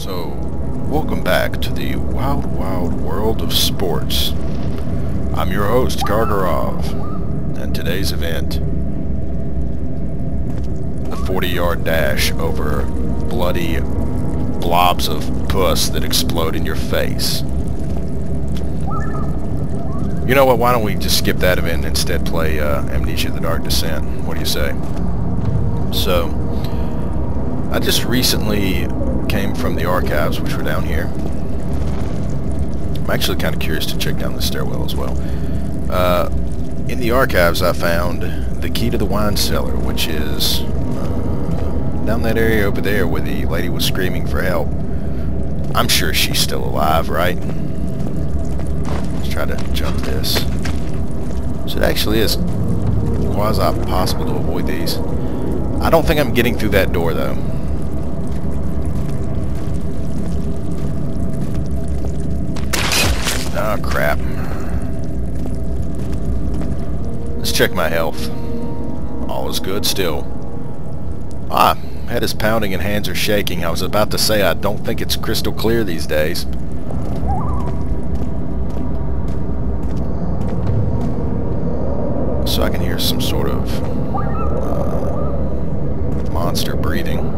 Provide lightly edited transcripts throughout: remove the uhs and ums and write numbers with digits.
So, welcome back to the wild, wild world of sports. I'm your host, Karkarov, and today's event, the 40-yard dash over bloody blobs of puss that explode in your face. You know what, why don't we just skip that event and instead play Amnesia: The Dark Descent? What do you say? So, I just recently came from the archives, which were down here. I'm actually kind of curious to check down the stairwell as well. In the archives I found the key to the wine cellar, which is down that area over there where the lady was screaming for help. I'm sure she's still alive, right? Let's try to jump this. So it actually is quasi-possible to avoid these. I don't think I'm getting through that door, though. Oh, crap. Let's check my health. All is good still. Ah, head is pounding and hands are shaking. I was about to say I don't think it's crystal clear these days. So I can hear some sort of monster breathing.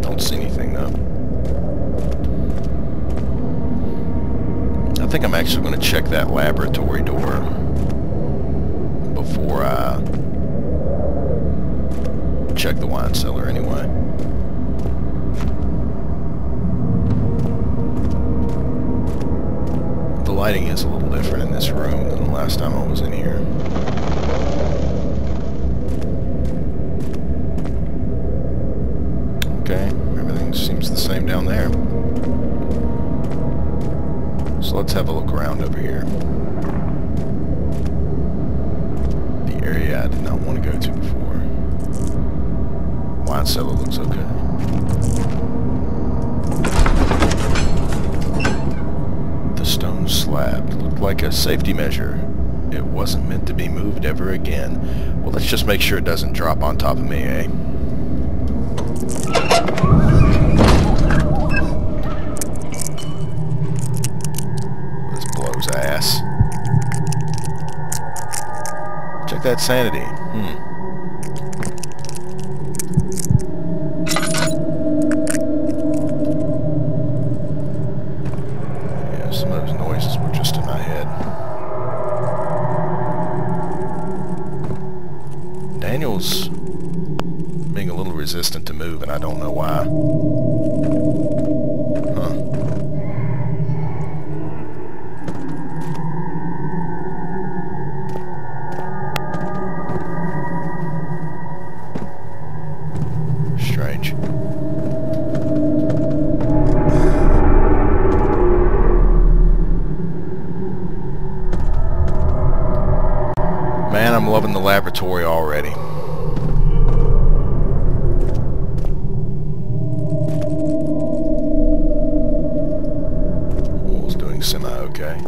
Don't see anything though. I think I'm actually going to check that laboratory door before I check the wine cellar anyway. The lighting is a little different in this room than the last time I was in here. Okay, everything seems the same down there. So let's have a look around over here. The area I did not want to go to before. Wine cellar looks okay. The stone slab looked like a safety measure. It wasn't meant to be moved ever again. Well, let's just make sure it doesn't drop on top of me, eh? Ass. Check that sanity. Yeah, some of those noises were just in my head. Daniel's being a little resistant to move, and I don't know why. Strange. Man, I'm loving the laboratory already. Wall's doing semi-okay.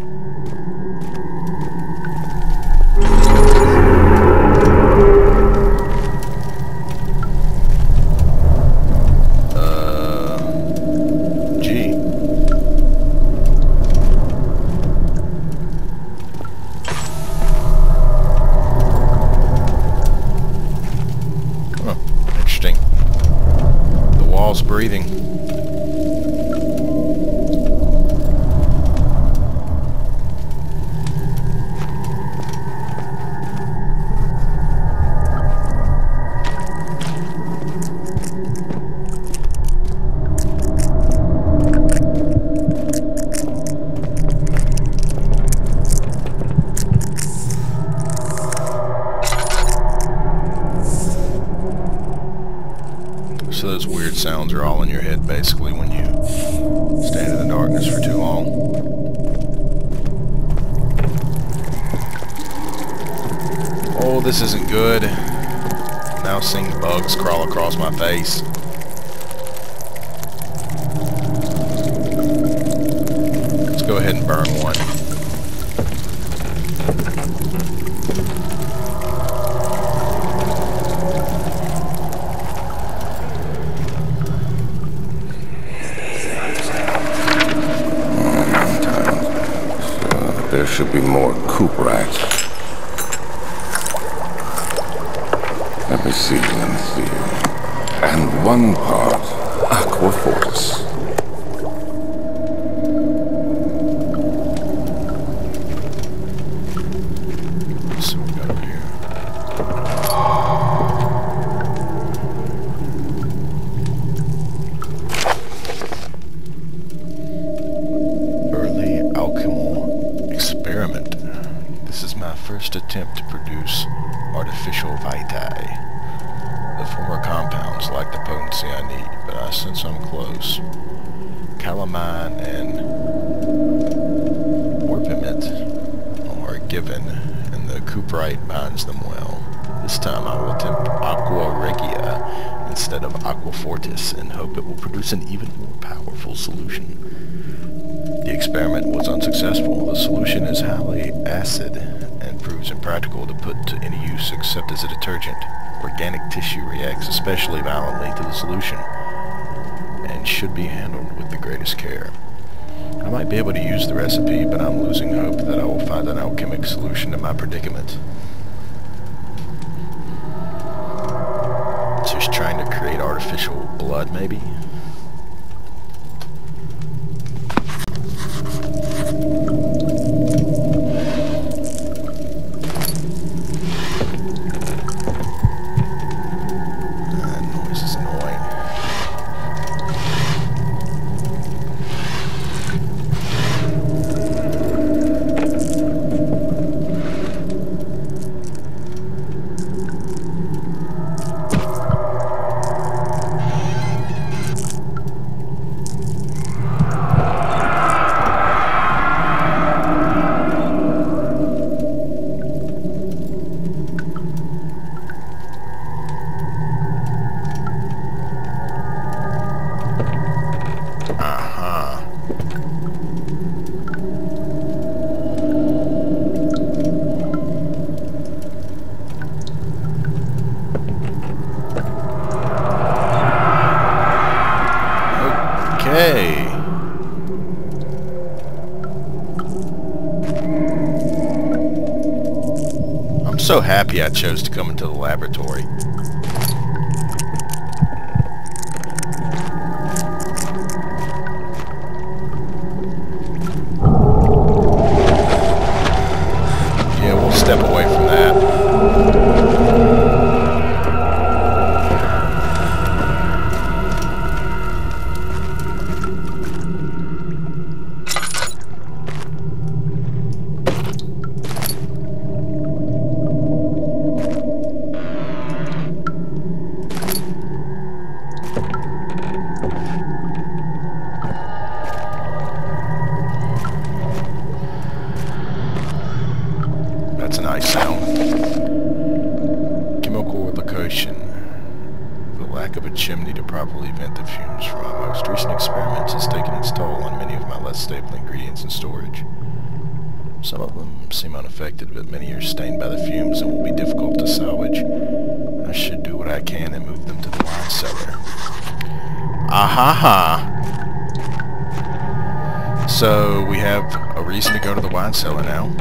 Breathing. So those weird sounds are all in your head basically when you stand in the darkness for too long. Oh, this isn't good. Now seeing bugs crawl across my face. Let's go ahead and burn one. should be more coop rats. Let me see. And 1 part aqua fortis. So we got over here. Early alchemical experiment. This is my first attempt to produce artificial vitae. The former compounds lack the potency I need, but I sense I'm close. Calamine and orpiment are given, and the cuprite binds them well. This time I will attempt aqua regia instead of aqua fortis and hope it will produce an even more powerful solution. The experiment was unsuccessful. The solution is highly acid and proves impractical to put to any use except as a detergent. Organic tissue reacts especially violently to the solution and should be handled with the greatest care. I might be able to use the recipe, but I'm losing hope that I will find an alchemic solution to my predicament. Just trying to create artificial blood, maybe? Okay. I'm so happy I chose to come into the laboratory. Yeah, we'll step away from that. That's a nice sound. Chemical location. The lack of a chimney to properly vent the fumes from my most recent experiments has taken its toll on many of my less stable ingredients in storage. Some of them seem unaffected, but many are stained by the fumes and will be difficult to salvage. I should do what I can and move them to the wine cellar. Ahaha! So we have a reason to go to the wine cellar now.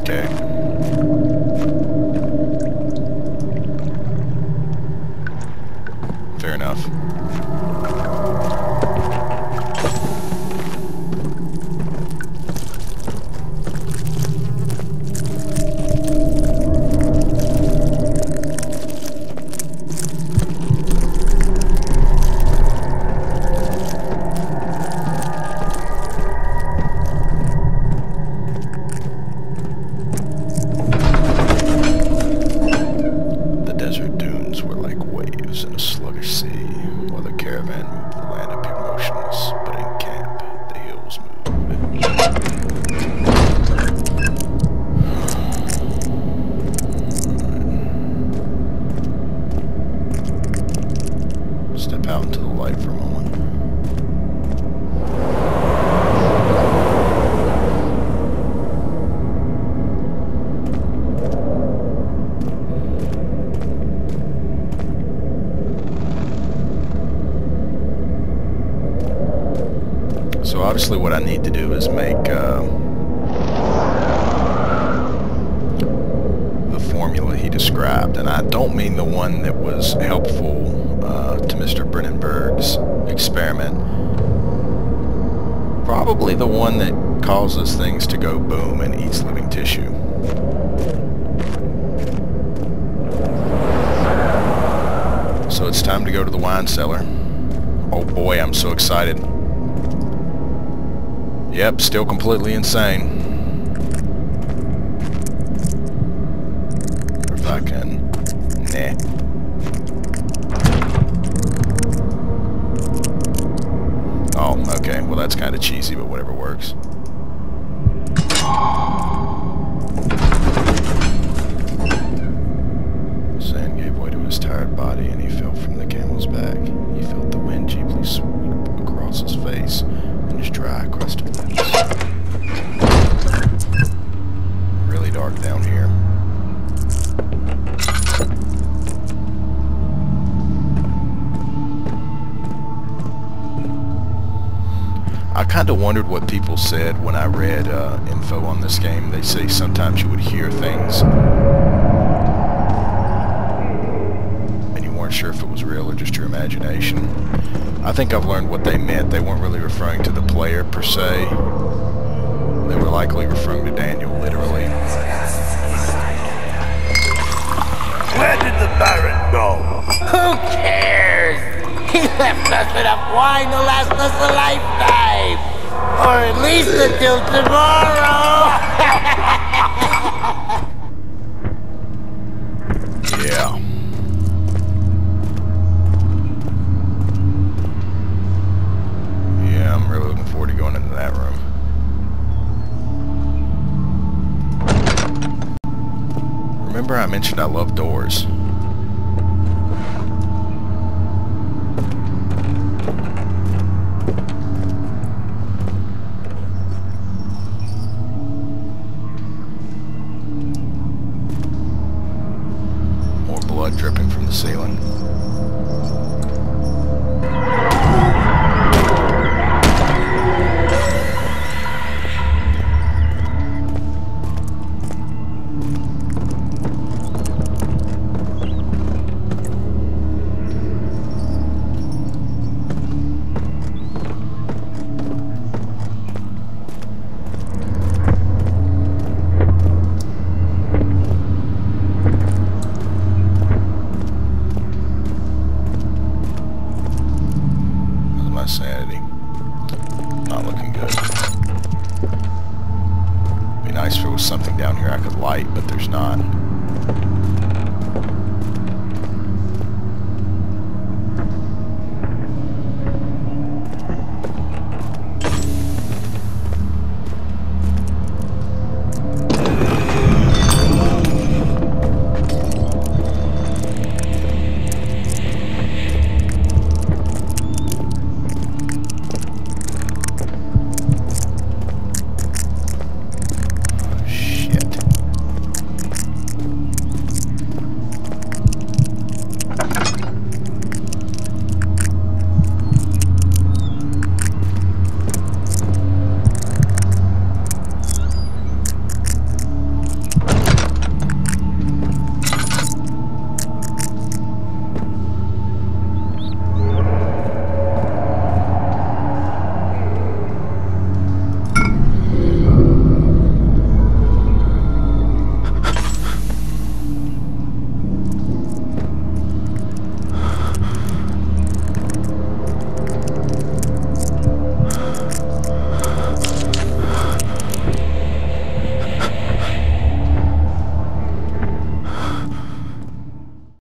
Okay. Fair enough. In a sluggish sea, while the caravan moved, the land appeared motionless, but in camp, the hills moved. obviously what I need to do is make the formula he described, and I don't mean the one that was helpful to Mr. Brennenberg's experiment. Probably the one that causes things to go boom and eats living tissue. So it's time to go to the wine cellar. Oh boy, I'm so excited. Yep, still completely insane. If I can... Nah. Oh, okay. Well, that's kind of cheesy, but whatever works. Sand gave way to his tired body, and he fell from the camel's back. He felt the wind deeply sweep across his face and his dry, crusted lips. Really dark down here. I kind of wondered what people said when I read info on this game. They say sometimes you would hear things and you weren't sure if it was real or just your imagination. I think I've learned what they meant. They weren't really referring to the player per se. They were likely referring to Daniel, literally. Where did the Baron go? Who cares? He left us enough wine to last us a lifetime! Or at least until tomorrow! Yeah. Yeah, I'm really looking forward to going into that room. Remember I mentioned I love doors. Dripping from the ceiling.